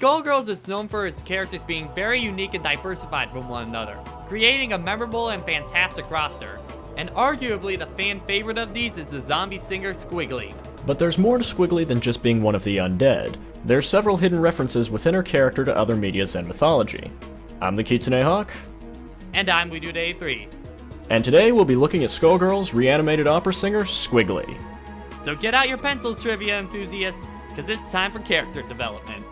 Skullgirls is known for its characters being very unique and diversified from one another, creating a memorable and fantastic roster. And arguably the fan favorite of these is the zombie singer Squigly. But there's more to Squigly than just being one of the undead. There's several hidden references within her character to other medias and mythology. I'm the Kitsune Hawk. And I'm WiiDude83. And today we'll be looking at Skullgirls reanimated opera singer Squigly. So get out your pencils, trivia enthusiasts, because it's time for character development.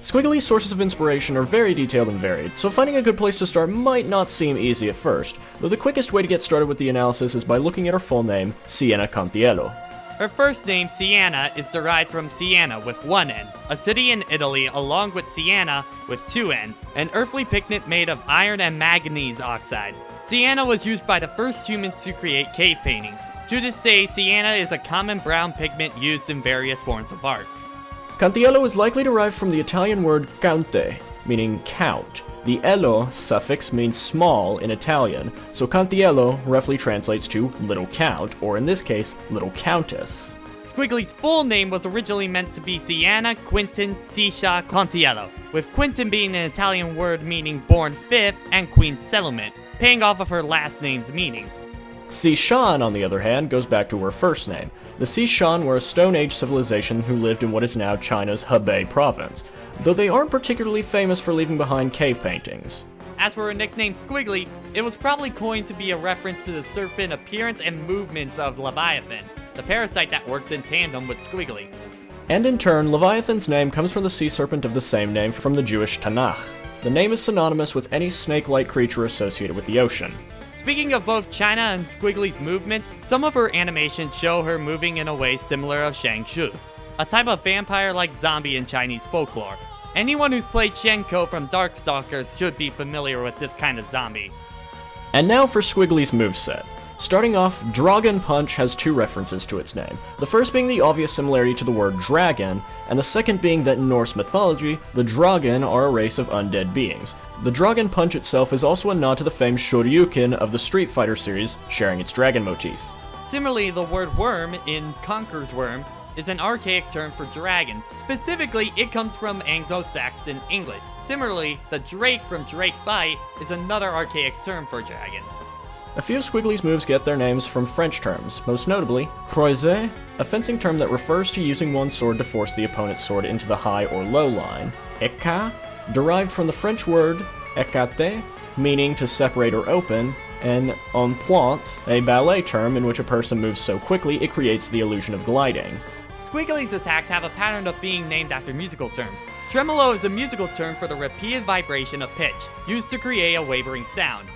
Squigly's sources of inspiration are very detailed and varied, so finding a good place to start might not seem easy at first, though the quickest way to get started with the analysis is by looking at her full name, Siena Cantiello. Her first name, Siena, is derived from Siena with one N, a city in Italy along with Siena with two N's, an earthly pigment made of iron and manganese oxide. Siena was used by the first humans to create cave paintings. To this day, Siena is a common brown pigment used in various forms of art. Cantiello is likely derived from the Italian word cante, meaning count. The ello suffix means small in Italian, so Cantiello roughly translates to little count, or in this case, little countess. Squigly's full name was originally meant to be Siena Quintin Ciscia Cantiello, with Quintin being an Italian word meaning born fifth and queen settlement, paying off of her last name's meaning. Sishan, on the other hand, goes back to her first name. The Sishan were a Stone Age civilization who lived in what is now China's Hebei province, though they aren't particularly famous for leaving behind cave paintings. As for her nickname Squigly, it was probably coined to be a reference to the serpent appearance and movements of Leviathan, the parasite that works in tandem with Squigly. And in turn, Leviathan's name comes from the sea serpent of the same name from the Jewish Tanakh. The name is synonymous with any snake-like creature associated with the ocean. Speaking of both China and Squigly's movements, some of her animations show her moving in a way similar of Shang-Chu, a type of vampire-like zombie in Chinese folklore. Anyone who's played Shenko from Darkstalkers should be familiar with this kind of zombie. And now for Squigly's moveset. Starting off, Dragon Punch has two references to its name, the first being the obvious similarity to the word dragon, and the second being that in Norse mythology, the Dragon are a race of undead beings. The Dragon Punch itself is also a nod to the famed Shoryuken of the Street Fighter series, sharing its dragon motif. Similarly, the word worm in Conker's Worm is an archaic term for dragons. Specifically, it comes from Anglo-Saxon English. Similarly, the Drake from Drake Bite is another archaic term for dragon. A few of Squigly's moves get their names from French terms, most notably, croisé, a fencing term that refers to using one's sword to force the opponent's sword into the high or low line, écart, derived from the French word écarter, meaning to separate or open, and en pointe, a ballet term in which a person moves so quickly it creates the illusion of gliding. Squigly's attacks have a pattern of being named after musical terms. Tremolo is a musical term for the repeated vibration of pitch, used to create a wavering sound.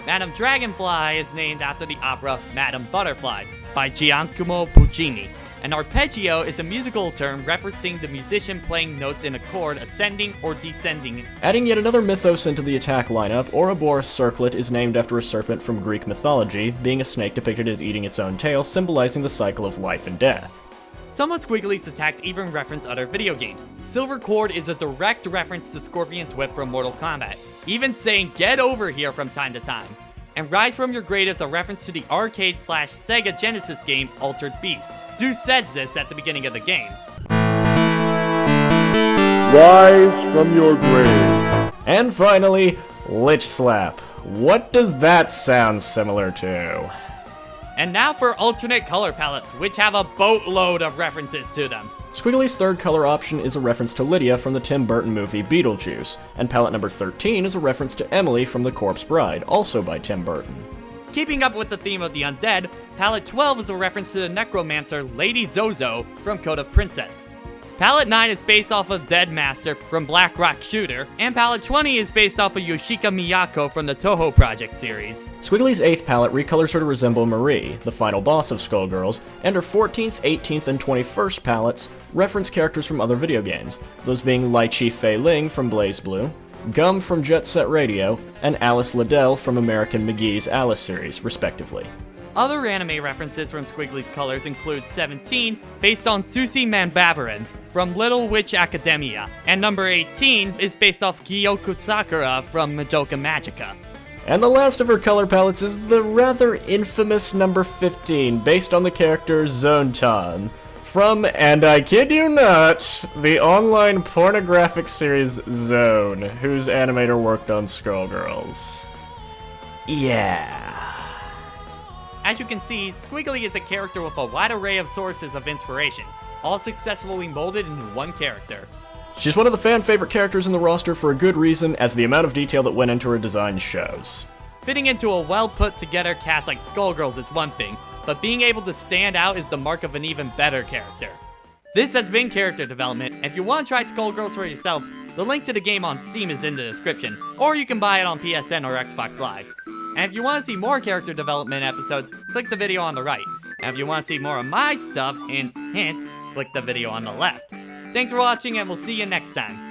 Madame Dragonfly is named after the opera Madame Butterfly by Giacomo Puccini. An arpeggio is a musical term referencing the musician playing notes in a chord ascending or descending. Adding yet another mythos into the attack lineup, Ouroboros Circlet is named after a serpent from Greek mythology, being a snake depicted as eating its own tail, symbolizing the cycle of life and death. Some of Squigly's attacks even reference other video games. Silver Cord is a direct reference to Scorpion's Whip from Mortal Kombat, even saying "get over here" from time to time. And Rise from Your Grave is a reference to the arcade/Sega Genesis game Altered Beast. Zeus says this at the beginning of the game. Rise from your grave. And finally, Lich Slap. What does that sound similar to? And now for alternate color palettes, which have a boatload of references to them. Squigly's third color option is a reference to Lydia from the Tim Burton movie Beetlejuice, and palette number 13 is a reference to Emily from The Corpse Bride, also by Tim Burton. Keeping up with the theme of the undead, palette 12 is a reference to the necromancer Lady Zozo from Code of Princess. Palette 9 is based off of Dead Master from Black Rock Shooter, and palette 20 is based off of Yoshika Miyako from the Touhou Project series. Squigly's 8th palette recolors her to resemble Marie, the final boss of Skullgirls, and her 14th, 18th, and 21st palettes reference characters from other video games, those being Lai Chi Fei Ling from Blaze Blue, Gum from Jet Set Radio, and Alice Liddell from American McGee's Alice series, respectively. Other anime references from Squigly's colors include 17, based on Susie Manbabaran from Little Witch Academia, and number 18 is based off Kyoko Sakura from Madoka Magica. And the last of her color palettes is the rather infamous number 15, based on the character Zontan, from, and I kid you not, the online pornographic series Zone, whose animator worked on Skullgirls. Yeah. As you can see, Squigly is a character with a wide array of sources of inspiration, all successfully molded into one character. She's one of the fan-favorite characters in the roster for a good reason, as the amount of detail that went into her design shows. Fitting into a well-put-together cast like Skullgirls is one thing, but being able to stand out is the mark of an even better character. This has been Character Development, and if you want to try Skullgirls for yourself, the link to the game on Steam is in the description, or you can buy it on PSN or Xbox Live. And if you want to see more character development episodes, click the video on the right. And if you want to see more of my stuff, hint, hint, click the video on the left. Thanks for watching, and we'll see you next time.